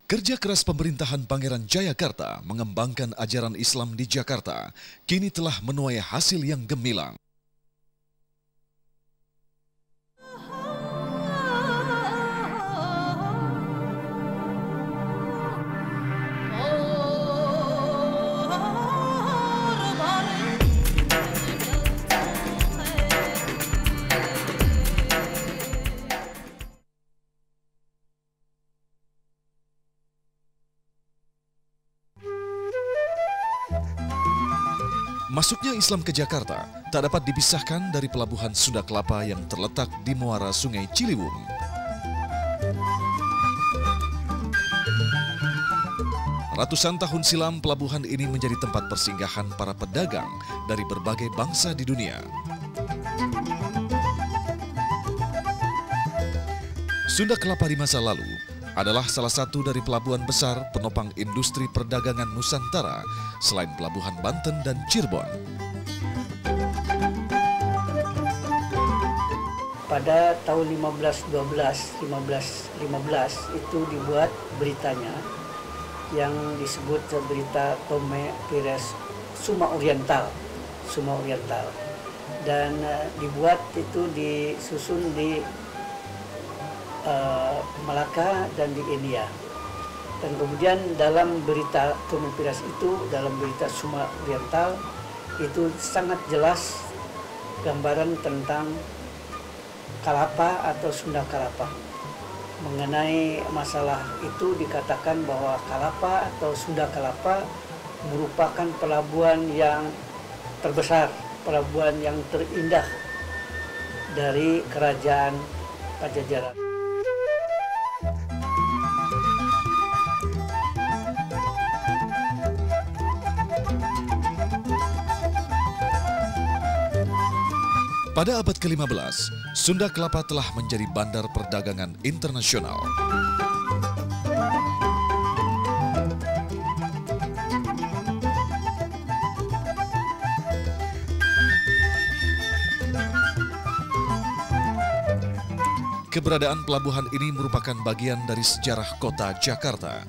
Kerja keras pemerintahan Pangeran Jayakarta mengembangkan ajaran Islam di Jakarta kini telah menuai hasil yang gemilang. Masuknya Islam ke Jakarta tak dapat dipisahkan dari pelabuhan Sunda Kelapa yang terletak di muara Sungai Ciliwung. Ratusan tahun silam pelabuhan ini menjadi tempat persinggahan para pedagang dari berbagai bangsa di dunia. Sunda Kelapa di masa lalu adalah salah satu dari pelabuhan besar penopang industri perdagangan Nusantara selain pelabuhan Banten dan Cirebon. Pada tahun 1515 itu dibuat beritanya yang disebut berita Tome Pires Suma Oriental. Dan dibuat itu disusun di Malaka dan di India. Dan kemudian dalam berita Tome Pires itu, dalam berita Suma Oriental itu sangat jelas gambaran tentang Kalapa atau Sunda Kelapa. Mengenai masalah itu dikatakan bahwa Kalapa atau Sunda Kelapa merupakan pelabuhan yang terbesar, pelabuhan yang terindah dari kerajaan Pajajaran. Pada abad ke-15, Sunda Kelapa telah menjadi bandar perdagangan internasional. Keberadaan pelabuhan ini merupakan bagian dari sejarah kota Jakarta.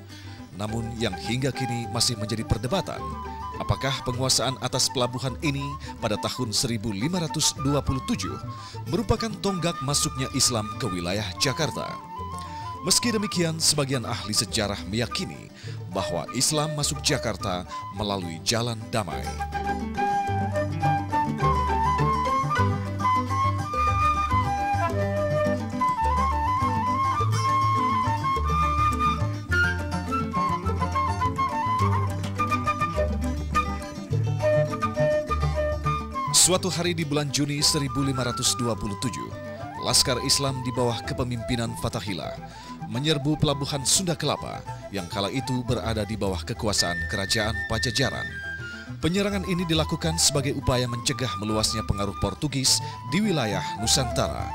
Namun yang hingga kini masih menjadi perdebatan, apakah penguasaan atas pelabuhan ini pada tahun 1527 merupakan tonggak masuknya Islam ke wilayah Jakarta? Meski demikian, sebagian ahli sejarah meyakini bahwa Islam masuk Jakarta melalui jalan damai. Suatu hari di bulan Juni 1527, Laskar Islam di bawah kepemimpinan Fathahillah menyerbu pelabuhan Sunda Kelapa yang kala itu berada di bawah kekuasaan kerajaan Pajajaran. Penyerangan ini dilakukan sebagai upaya mencegah meluasnya pengaruh Portugis di wilayah Nusantara.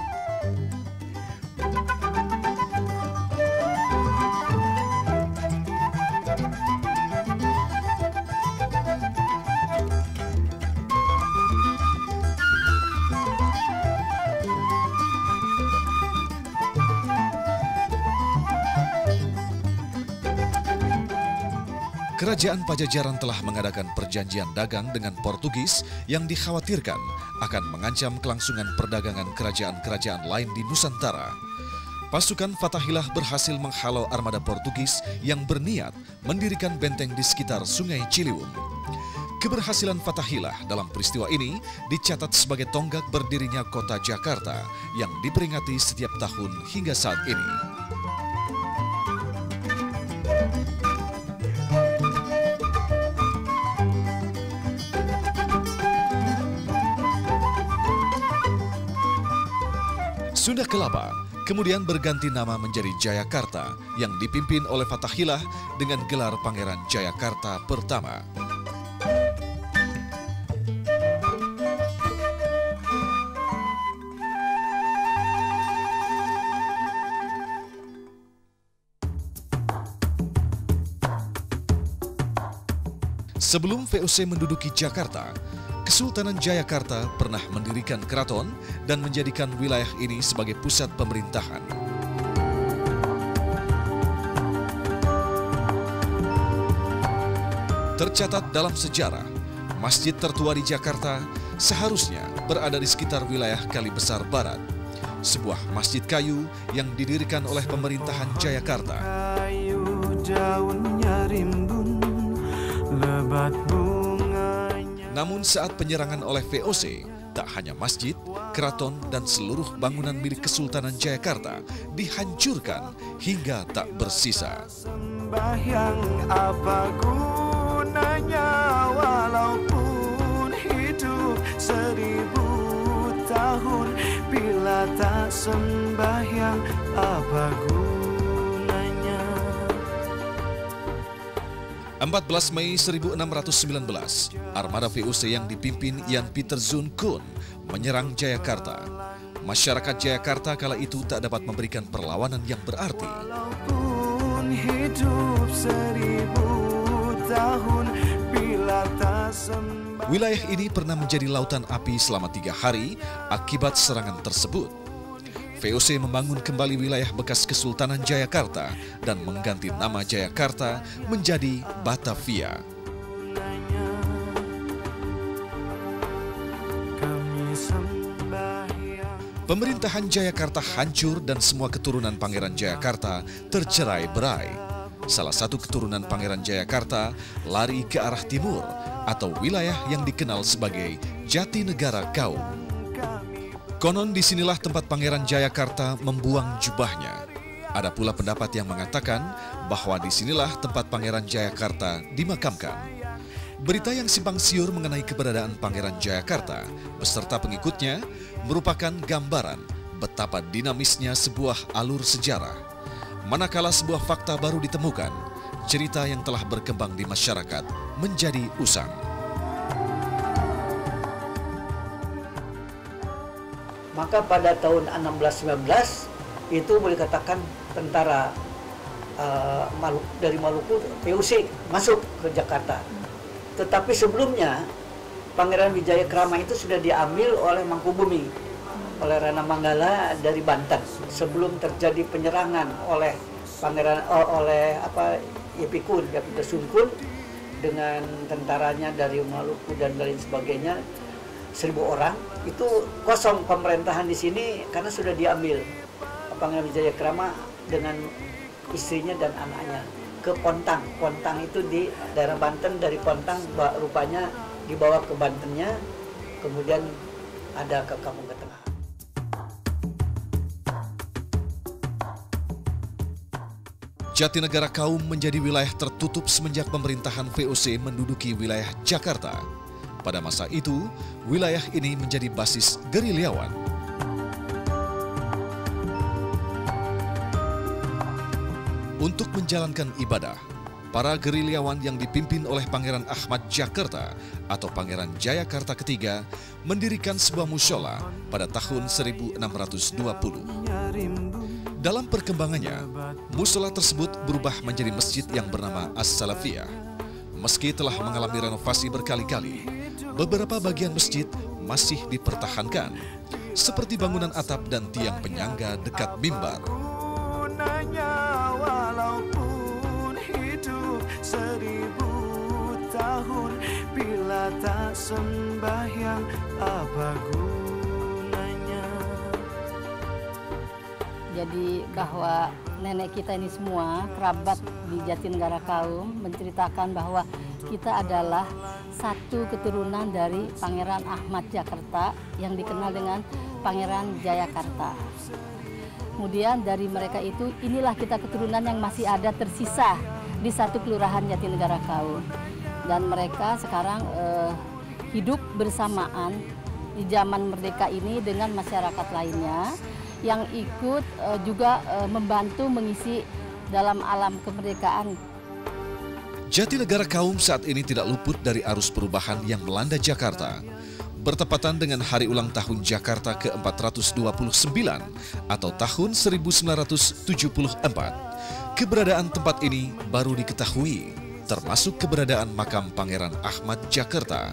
Kerajaan Pajajaran telah mengadakan perjanjian dagang dengan Portugis yang dikhawatirkan akan mengancam kelangsungan perdagangan kerajaan-kerajaan lain di Nusantara. Pasukan Fathahillah berhasil menghalau armada Portugis yang berniat mendirikan benteng di sekitar Sungai Ciliwung. Keberhasilan Fathahillah dalam peristiwa ini dicatat sebagai tonggak berdirinya kota Jakarta yang diperingati setiap tahun hingga saat ini. Sunda Kelapa kemudian berganti nama menjadi Jayakarta yang dipimpin oleh Fathahillah dengan gelar Pangeran Jayakarta pertama. Sebelum VOC menduduki Jakarta, Kesultanan Jayakarta pernah mendirikan keraton dan menjadikan wilayah ini sebagai pusat pemerintahan. Tercatat dalam sejarah, masjid tertua di Jakarta seharusnya berada di sekitar wilayah Kali Besar Barat. Sebuah masjid kayu yang didirikan oleh pemerintahan Jayakarta. Namun saat penyerangan oleh VOC, tak hanya masjid, keraton, dan seluruh bangunan milik Kesultanan Jayakarta dihancurkan hingga tak bersisa. Sembahyang apa gunanya walaupun hidup 1000 tahun, bila tak sembahyang apa gunanya. 14 Mei 1619, armada VOC yang dipimpin Jan Pieter Zoon Koen menyerang Jayakarta. Masyarakat Jayakarta kala itu tak dapat memberikan perlawanan yang berarti. Walaupun hidup 1000 tahun, bila tak sembahyang. Wilayah ini pernah menjadi lautan api selama 3 hari akibat serangan tersebut. VOC membangun kembali wilayah bekas Kesultanan Jayakarta dan mengganti nama Jayakarta menjadi Batavia. Pemerintahan Jayakarta hancur dan semua keturunan Pangeran Jayakarta tercerai-berai. Salah satu keturunan Pangeran Jayakarta lari ke arah timur atau wilayah yang dikenal sebagai Jatinegara Kaum. Konon disinilah tempat Pangeran Jayakarta membuang jubahnya. Ada pula pendapat yang mengatakan bahwa disinilah tempat Pangeran Jayakarta dimakamkan. Berita yang simpang siur mengenai keberadaan Pangeran Jayakarta beserta pengikutnya merupakan gambaran betapa dinamisnya sebuah alur sejarah. Manakala sebuah fakta baru ditemukan, cerita yang telah berkembang di masyarakat menjadi usang. Maka pada tahun 1619 itu boleh katakan tentara dari Maluku VOC masuk ke Jakarta. Tetapi sebelumnya Pangeran Wijayakrama itu sudah diambil oleh Mangkubumi, oleh Rana Manggala dari Banten sebelum terjadi penyerangan oleh Yepikun, Yapita Sungkun dengan tentaranya dari Maluku dan lain sebagainya. 1000 orang itu kosong pemerintahan di sini karena sudah diambil Pangeran Wijayakrama dengan istrinya dan anaknya ke Pontang. Pontang itu di daerah Banten, dari Pontang rupanya dibawa ke Bantennya, kemudian ada ke Kampung Ketengah. Jatinegara Kaum menjadi wilayah tertutup semenjak pemerintahan VOC menduduki wilayah Jakarta. Pada masa itu, wilayah ini menjadi basis gerilyawan. Untuk menjalankan ibadah, para gerilyawan yang dipimpin oleh Pangeran Ahmad Jakarta atau Pangeran Jayakarta ketiga mendirikan sebuah mushola pada tahun 1620. Dalam perkembangannya, mushola tersebut berubah menjadi masjid yang bernama As-Salafiyah. Meski telah mengalami renovasi berkali-kali, beberapa bagian masjid masih dipertahankan, seperti bangunan atap dan tiang penyangga dekat mimbar. Walaupun hidup 1000 tahun, bila tak sembahyang apa gunanya. Jadi bahwa nenek kita ini semua kerabat di Jatinegara Kaum menceritakan bahwa kita adalah satu keturunan dari Pangeran Ahmad Jakarta yang dikenal dengan Pangeran Jayakarta. Kemudian dari mereka itu, inilah kita keturunan yang masih ada tersisa di satu kelurahan Jatinegara Kaum. Dan mereka sekarang hidup bersamaan di zaman merdeka ini dengan masyarakat lainnya yang ikut juga membantu mengisi dalam alam kemerdekaan. Jatinegara Kaum saat ini tidak luput dari arus perubahan yang melanda Jakarta. Bertepatan dengan hari ulang tahun Jakarta ke-429 atau tahun 1974, keberadaan tempat ini baru diketahui, termasuk keberadaan makam Pangeran Ahmad Jakarta.